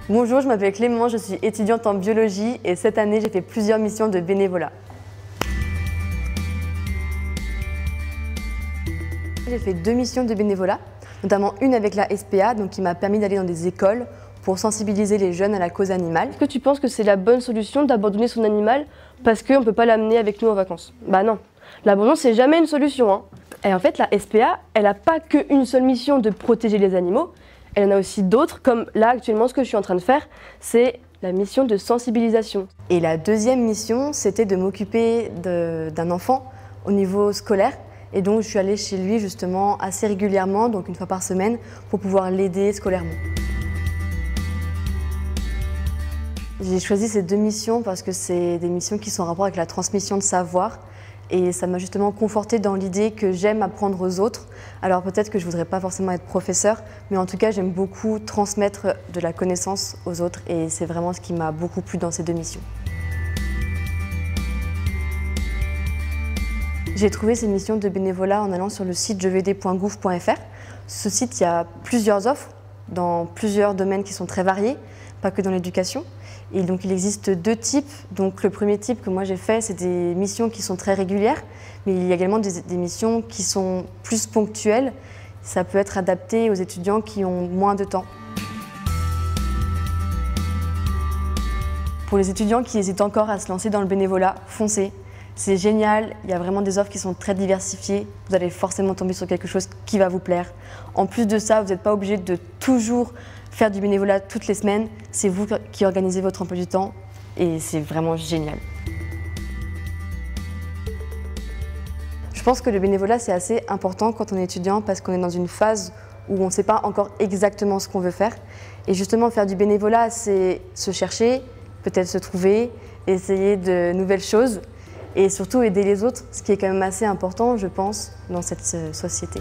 Bonjour, je m'appelle Clément, je suis étudiante en biologie et cette année j'ai fait plusieurs missions de bénévolat. J'ai fait 2 missions de bénévolat, notamment une avec la SPA, donc qui m'a permis d'aller dans des écoles pour sensibiliser les jeunes à la cause animale. Est-ce que tu penses que c'est la bonne solution d'abandonner son animal parce qu'on ne peut pas l'amener avec nous en vacances? Bah non, l'abandon c'est jamais une solution, hein. Et en fait la SPA, elle n'a pas qu'une seule mission de protéger les animaux, elle en a aussi d'autres, comme là actuellement ce que je suis en train de faire, c'est la mission de sensibilisation. Et la deuxième mission, c'était de m'occuper d'un enfant au niveau scolaire. Et donc je suis allée chez lui justement assez régulièrement, donc une fois par semaine, pour pouvoir l'aider scolairement. J'ai choisi ces 2 missions parce que c'est des missions qui sont en rapport avec la transmission de savoir. Et ça m'a justement confortée dans l'idée que j'aime apprendre aux autres. Alors peut-être que je ne voudrais pas forcément être professeur, mais en tout cas j'aime beaucoup transmettre de la connaissance aux autres et c'est vraiment ce qui m'a beaucoup plu dans ces 2 missions. J'ai trouvé ces missions de bénévolat en allant sur le site jeveuxaider.gouv.fr. Ce site, il y a plusieurs offres dans plusieurs domaines qui sont très variés, pas que dans l'éducation. Et donc il existe 2 types. Donc le premier type que moi j'ai fait, c'est des missions qui sont très régulières, mais il y a également des missions qui sont plus ponctuelles. Ça peut être adapté aux étudiants qui ont moins de temps. Pour les étudiants qui hésitent encore à se lancer dans le bénévolat, foncez. C'est génial, il y a vraiment des offres qui sont très diversifiées. Vous allez forcément tomber sur quelque chose qui va vous plaire. En plus de ça, vous n'êtes pas obligé de toujours faire du bénévolat toutes les semaines. C'est vous qui organisez votre emploi du temps et c'est vraiment génial. Je pense que le bénévolat, c'est assez important quand on est étudiant parce qu'on est dans une phase où on ne sait pas encore exactement ce qu'on veut faire. Et justement, faire du bénévolat, c'est se chercher, peut-être se trouver, essayer de nouvelles choses. Et surtout aider les autres, ce qui est quand même assez important, je pense, dans cette société.